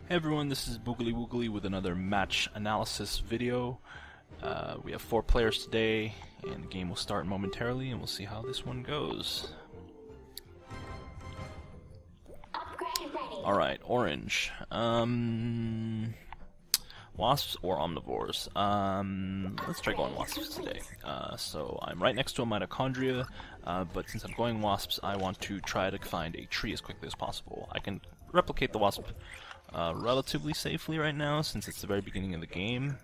Hey everyone, this is Boogly Woogly with another match analysis video. We have 4 players today, and the game will start momentarily, and we'll see how this one goes. Alright, orange. Wasps or omnivores? Let's try going wasps today. So I'm right next to a mitochondria, but since I'm going wasps, I want to try to find a tree as quickly as possible. I can replicate the wasp relatively safely right now, since it's the very beginning of the game.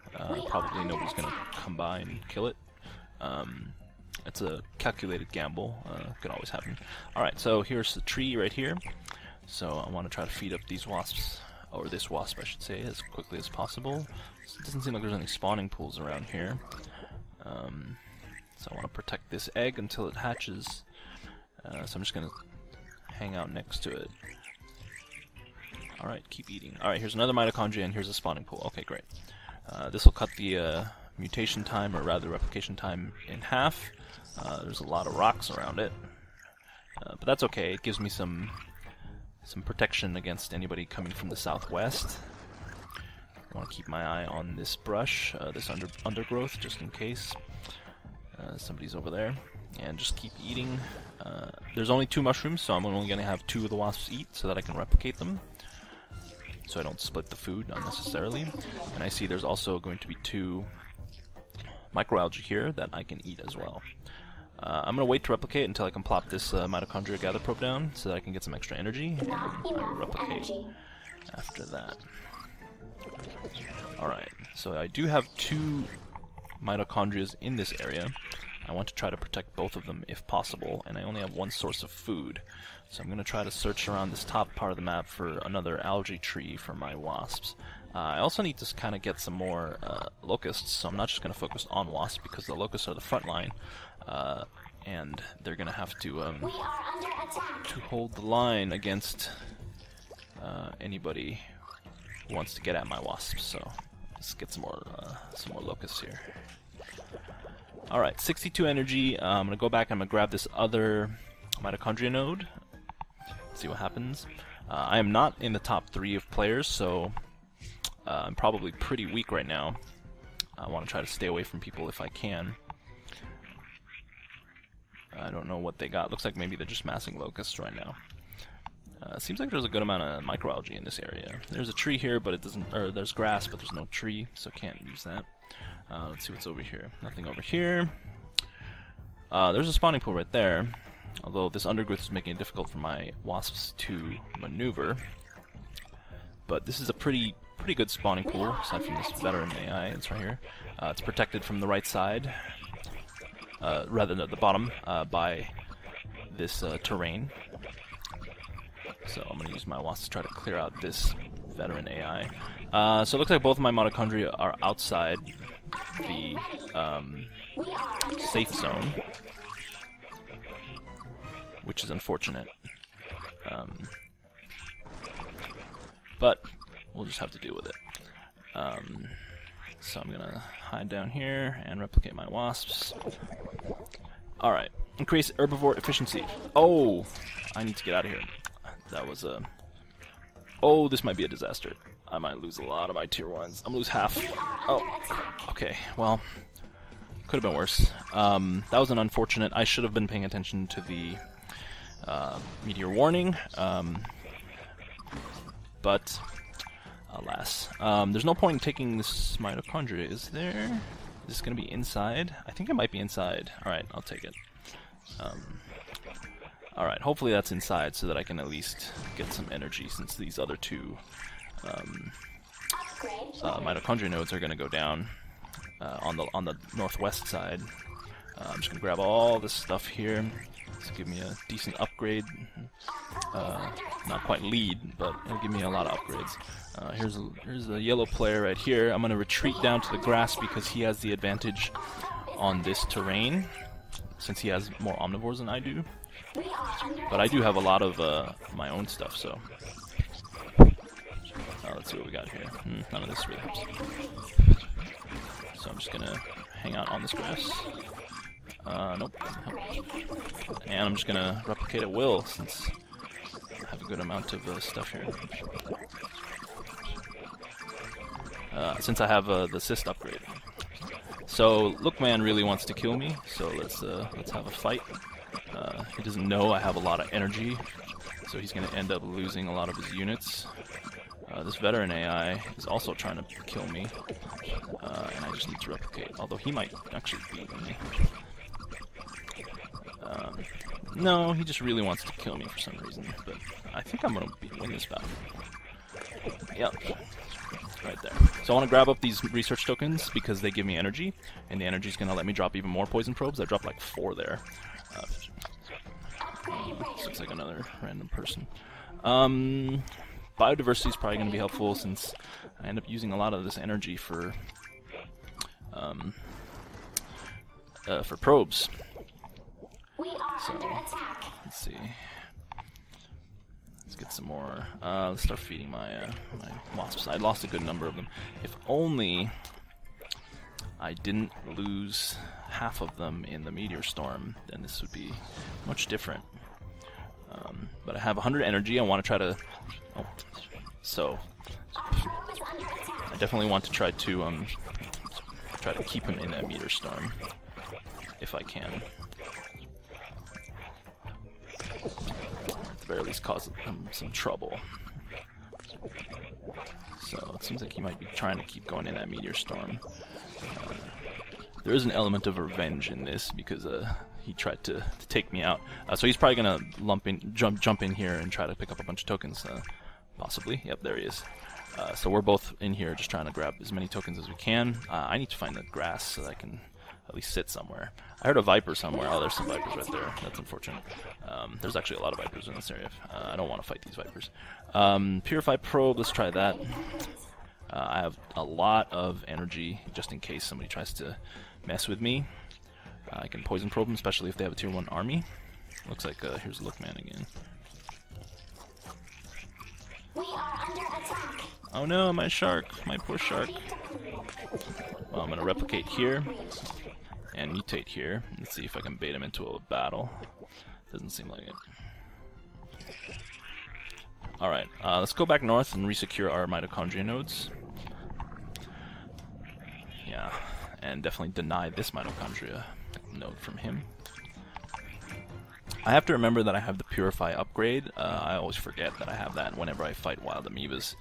Probably nobody's going to come by and kill it. It's a calculated gamble. Could always happen. Alright, so here's the tree right here. So I want to try to feed up these wasps, or this wasp I should say, as quickly as possible. It doesn't seem like there's any spawning pools around here. So I want to protect this egg until it hatches. So I'm just going to hang out next to it. Alright, keep eating. Alright, here's another mitochondria, and here's a spawning pool. Okay, great. This will cut the mutation time, or rather replication time, in half. There's a lot of rocks around it. But that's okay, it gives me some protection against anybody coming from the southwest. I want to keep my eye on this brush, this undergrowth, just in case somebody's over there. And just keep eating. There's only 2 mushrooms, so I'm only going to have 2 of the wasps eat so that I can replicate them, so I don't split the food unnecessarily. And I see there's also going to be 2 microalgae here that I can eat as well. I'm going to wait to replicate until I can plop this mitochondria gather probe down so that I can get some extra energy, and I'll replicate after that. Alright, so I do have 2 mitochondrias in this area. I want to try to protect both of them if possible, and I only have 1 source of food. So I'm going to try to search around this top part of the map for another algae tree for my wasps. I also need to kind of get some more locusts, so I'm not just going to focus on wasps because the locusts are the front line. And they're gonna have to hold the line against anybody who wants to get at my wasps. So let's get some more locusts here. All right, 62 energy. I'm gonna go back. I'm gonna grab this other mitochondria node. See what happens. I am not in the top 3 of players, so I'm probably pretty weak right now. I want to try to stay away from people if I can. I don't know what they got. Looks like maybe they're just massing locusts right now. Seems like there's a good amount of microalgae in this area. There's a tree here, but it doesn't. Or there's grass, but there's no tree, so can't use that. Let's see what's over here. Nothing over here. There's a spawning pool right there. Although this undergrowth is making it difficult for my wasps to maneuver. But this is a pretty good spawning pool, aside from this veteran AI. It's right here. It's protected from the right side. Rather than at the bottom, by this terrain. So I'm going to use my wasps to try to clear out this veteran AI. So it looks like both of my mitochondria are outside the safe zone, which is unfortunate. But we'll just have to deal with it. So I'm gonna hide down here and replicate my wasps. Alright, increase herbivore efficiency. Oh, I need to get out of here. That was a... Oh, this might be a disaster. I might lose a lot of my tier 1s. I'm gonna lose half. Oh, okay, well, could have been worse. That was an unfortunate... I should have been paying attention to the meteor warning. But... alas. There's no point in taking this mitochondria, is there? Is this going to be inside? I think it might be inside. Alright, I'll take it. Alright, hopefully that's inside so that I can at least get some energy, since these other 2 mitochondria nodes are going to go down on the northwest side. I'm just going to grab all this stuff here. This will give me a decent upgrade. Not quite lead, but it'll give me a lot of upgrades. Here's a yellow player right here. I'm going to retreat down to the grass because he has the advantage on this terrain, since he has more omnivores than I do. But I do have a lot of my own stuff, so... let's see what we got here. None of this really helps. So I'm just going to hang out on this grass. Nope. And I'm just going to replicate at will, since I have a good amount of stuff here. since I have the cyst upgrade. So Lookman really wants to kill me, so let's have a fight. He doesn't know I have a lot of energy, so he's going to end up losing a lot of his units. This veteran AI is also trying to kill me, and I just need to replicate, although he might actually beat me. No, he just really wants to kill me for some reason, but I think I'm going to win this battle. Yep. Right there. So I want to grab up these research tokens because they give me energy, and the energy is going to let me drop even more poison probes. I dropped like 4 there. Looks like another random person. Biodiversity is probably going to be helpful since I end up using a lot of this energy for probes. So let's see. Let's get some more. Let's start feeding my my wasps. I lost a good number of them. If only I didn't lose half of them in the meteor storm, then this would be much different. But I have 100 energy. I want to try to. Oh, so I definitely want to try to keep him in that meteor storm if I can. At the very least, cause him some trouble. So it seems like he might be trying to keep going in that meteor storm. There is an element of revenge in this because he tried to take me out. So he's probably gonna jump in here and try to pick up a bunch of tokens, possibly. Yep, there he is. So we're both in here just trying to grab as many tokens as we can. I need to find the grass so that I can at least sit somewhere. I heard a viper somewhere. Oh, there's some vipers right there. That's unfortunate. There's actually a lot of vipers in this area. I don't want to fight these vipers. Purify probe, let's try that. I have a lot of energy just in case somebody tries to mess with me. I can poison probe them, especially if they have a tier 1 army. Looks like here's Lookman again. We are under attack. Oh no, my shark, my poor shark. Well, I'm gonna replicate here and mutate here. Let's see if I can bait him into a battle. Doesn't seem like it. Alright, let's go back north and resecure our mitochondria nodes. Yeah, and definitely deny this mitochondria node from him. I have to remember that I have the Purify upgrade. I always forget that I have that whenever I fight wild amoebas.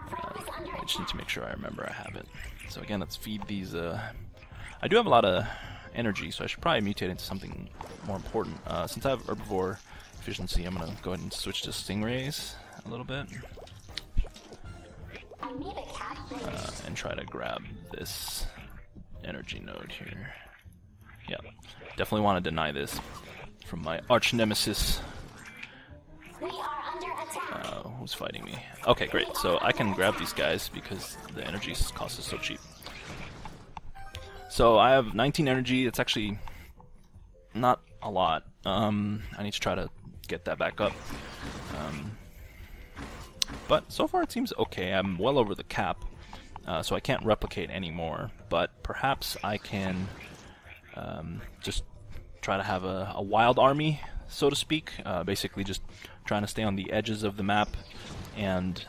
I just need to make sure I remember I have it. So again, let's feed these. I do have a lot of energy, so I should probably mutate into something more important. Since I have herbivore efficiency, I'm going to go ahead and switch to stingrays a little bit. And try to grab this energy node here. Yeah, definitely want to deny this from my arch nemesis. We are under attack. Who's fighting me? Okay, great. So I can grab these guys because the energy cost is so cheap. So I have 19 energy. It's actually not a lot. I need to try to get that back up. But so far it seems okay. I'm well over the cap, so I can't replicate anymore. But perhaps I can just try to have a wild army, so to speak. Basically just trying to stay on the edges of the map and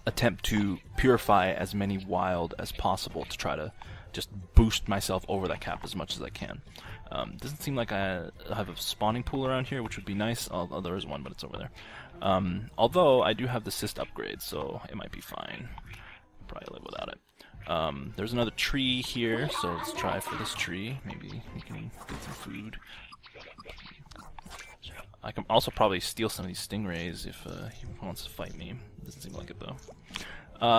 attempt to purify as many wild as possible to try to just boost myself over that cap as much as I can. Doesn't seem like I have a spawning pool around here, which would be nice. Oh, there is one, but it's over there. Although I do have the cyst upgrade, so it might be fine. Probably live without it. There's another tree here, so let's try for this tree. Maybe we can get some food. I can also probably steal some of these stingrays if he wants to fight me. Doesn't seem like it though.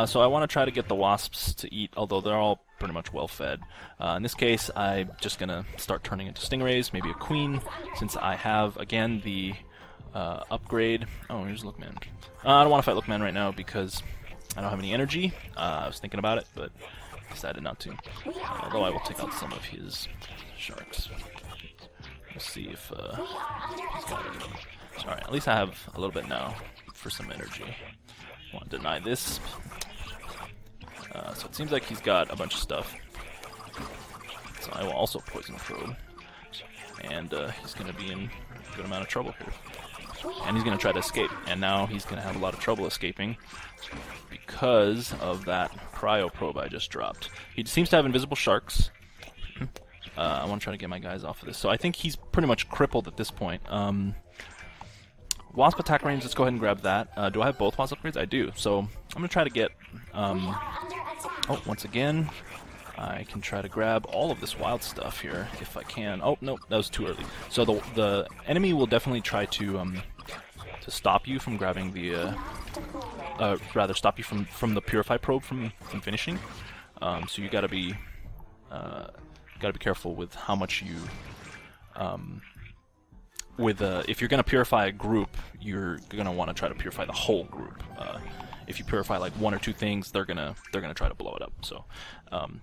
So I want to try to get the wasps to eat, although they're all pretty much well fed. In this case, I'm just gonna start turning into stingrays, maybe a queen, since I have again the upgrade. Oh, here's Lookman. I don't want to fight Lookman right now because I don't have any energy. I was thinking about it, but decided not to. Although I will take out some of his sharks. We'll see if he's got it. Alright, at least I have a little bit now for some energy. Want to deny this. So it seems like he's got a bunch of stuff. So I will also poison probe. And he's going to be in a good amount of trouble here. and he's going to try to escape. And now he's going to have a lot of trouble escaping because of that cryo probe I just dropped. He seems to have invisible sharks. I want to try to get my guys off of this. So I think he's pretty much crippled at this point. Wasp attack range, let's go ahead and grab that. Do I have both Wasp upgrades? I do. So I'm going to try to get... oh, once again, I can try to grab all of this wild stuff here if I can. Oh, no, that was too early. So the enemy will definitely try to stop you from grabbing the... rather, stop you from the Purify probe from finishing. So you gotta be careful with how much you if you're gonna purify a group, you're gonna want to try to purify the whole group. If you purify like one or two things, they're gonna try to blow it up. So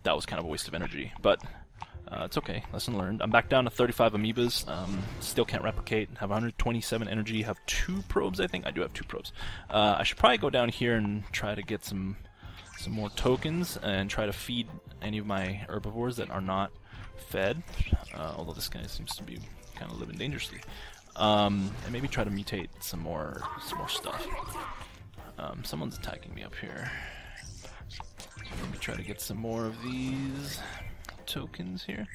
that was kind of a waste of energy, but it's okay. Lesson learned. I'm back down to 35 amoebas. Still can't replicate. Have 127 energy. Have 2 probes, I think. I do have 2 probes. I should probably go down here and try to get some more tokens and try to feed any of my herbivores that are not fed. Although this guy seems to be kind of living dangerously. And maybe try to mutate some more stuff. Someone's attacking me up here. Maybe try to get some more of these tokens here.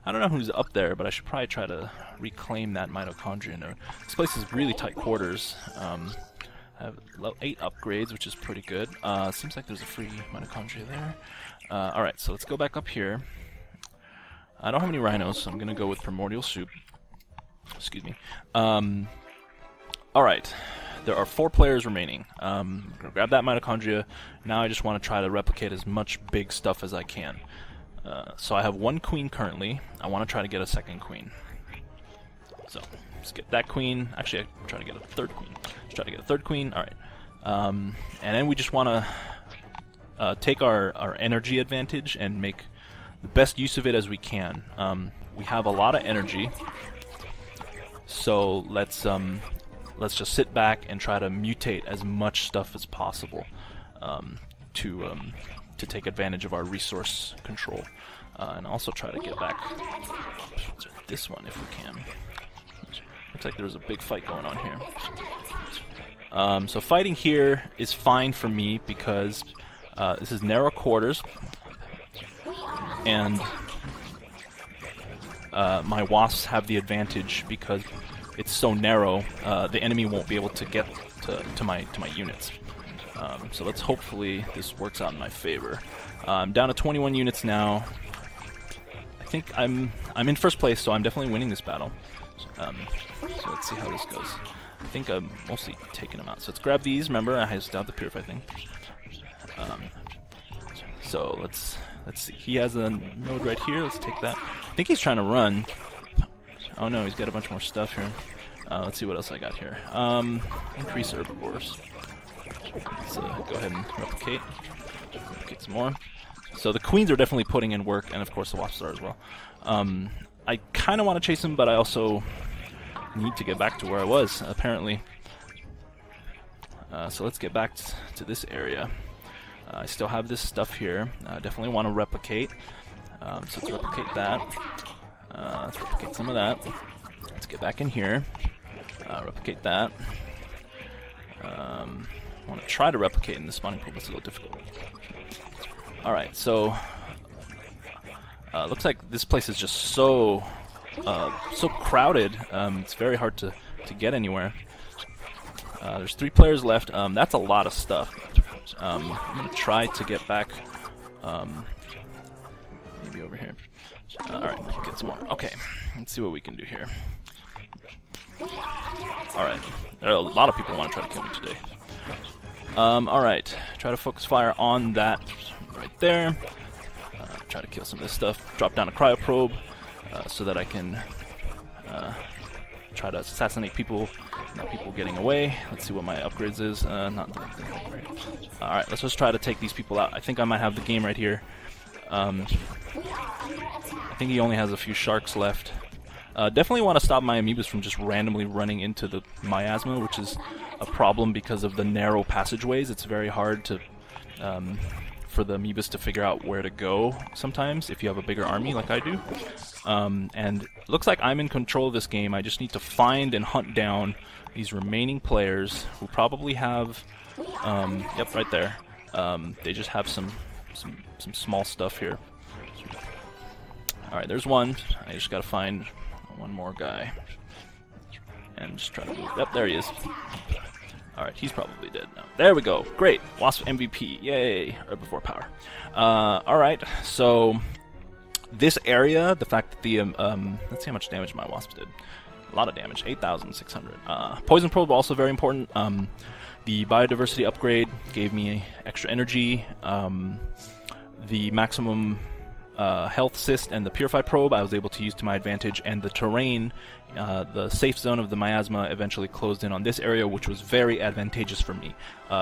I don't know who's up there, but I should probably try to reclaim that mitochondria node. This place is really tight quarters. I have 8 upgrades, which is pretty good. Seems like there's a free mitochondria there. Alright, so let's go back up here. I don't have any rhinos, so I'm going to go with primordial soup. Excuse me. Alright. There are 4 players remaining. I'm going to grab that mitochondria. Now I just want to try to replicate as much big stuff as I can. So I have 1 queen currently. I want to try to get a 2nd queen. So let's get that queen. Actually, I try to get a 3rd queen. Let's try to get a 3rd queen. Alright. And then we just want to take our energy advantage and make the best use of it as we can. We have a lot of energy. So let's just sit back and try to mutate as much stuff as possible to take advantage of our resource control, and also try to get back to this one if we can. Looks like there's a big fight going on here. So fighting here is fine for me because this is narrow quarters, and my wasps have the advantage because it's so narrow. The enemy won't be able to get to my units. So let's hopefully this works out in my favor. I'm down to 21 units now. I think I'm in first place, so I'm definitely winning this battle. So let's see how this goes. I think I'm mostly taking them out. So let's grab these. Remember, I still have the purify thing. So let's see. He has a node right here. Let's take that. I think he's trying to run. Oh no, he's got a bunch more stuff here. Let's see what else I got here. Increase herbivores. Let's go ahead and replicate. Replicate some more. So the queens are definitely putting in work, and of course the wasps are as well. I kind of want to chase him, but I also need to get back to where I was, apparently. So let's get back to this area. I still have this stuff here. I definitely want to replicate. So let's replicate that. Let's replicate some of that. Let's get back in here. Replicate that. I want to try to replicate in the spawning pool, but it's a little difficult. Alright, so looks like this place is just so crowded. It's very hard to get anywhere. There's 3 players left. That's a lot of stuff. I'm going to try to get back maybe over here. Alright, get some more. Okay, let's see what we can do here. Alright, there are a lot of people who want to try to kill me today. Alright, try to focus fire on that right there. Try to kill some of this stuff. Drop down a cryo probe so that I can try to assassinate people, not people getting away. Let's see what my upgrades is. Not great. Alright, let's just try to take these people out. I think I might have the game right here. I think he only has a few sharks left. Definitely want to stop my amoebas from just randomly running into the miasma, which is a problem because of the narrow passageways. It's very hard to for the amoebas to figure out where to go sometimes if you have a bigger army like I do. And it looks like I'm in control of this game. I just need to find and hunt down these remaining players who probably have, yep, right there. They just have some small stuff here. Alright, there's one. I just gotta find one more guy. And just try to move. Yep, there he is. Alright, he's probably dead now. There we go. Great. Wasp MVP. Yay. Herbivore power. Alright, so this area, the fact that the, let's see how much damage my wasps did. A lot of damage. 8,600. Poison probe also very important. The biodiversity upgrade gave me extra energy. The maximum health cyst and the purify probe I was able to use to my advantage, and the terrain, the safe zone of the miasma eventually closed in on this area, which was very advantageous for me.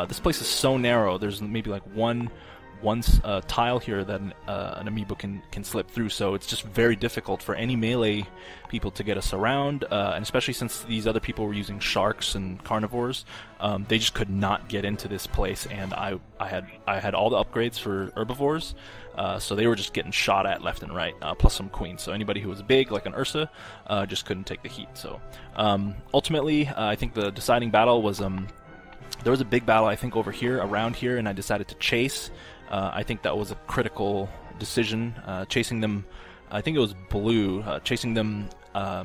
This place is so narrow, there's maybe like one tile here that an amoeba can slip through, so it's just very difficult for any melee people to get us around, and especially since these other people were using sharks and carnivores, they just could not get into this place, and I had all the upgrades for herbivores, so they were just getting shot at left and right, plus some queens, so anybody who was big, like an Ursa, just couldn't take the heat. So ultimately, I think the deciding battle was, there was a big battle, I think, over here, around here, and I decided to chase. I think that was a critical decision. Chasing them, I think it was blue. Chasing them I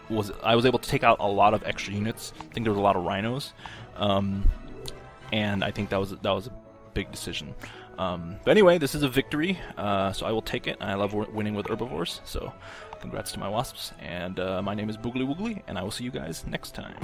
was able to take out a lot of extra units. I think there was a lot of rhinos, and I think that was a big decision. But anyway, this is a victory, so I will take it. I love winning with herbivores, so congrats to my wasps. And my name is Boogly Woogly, and I will see you guys next time.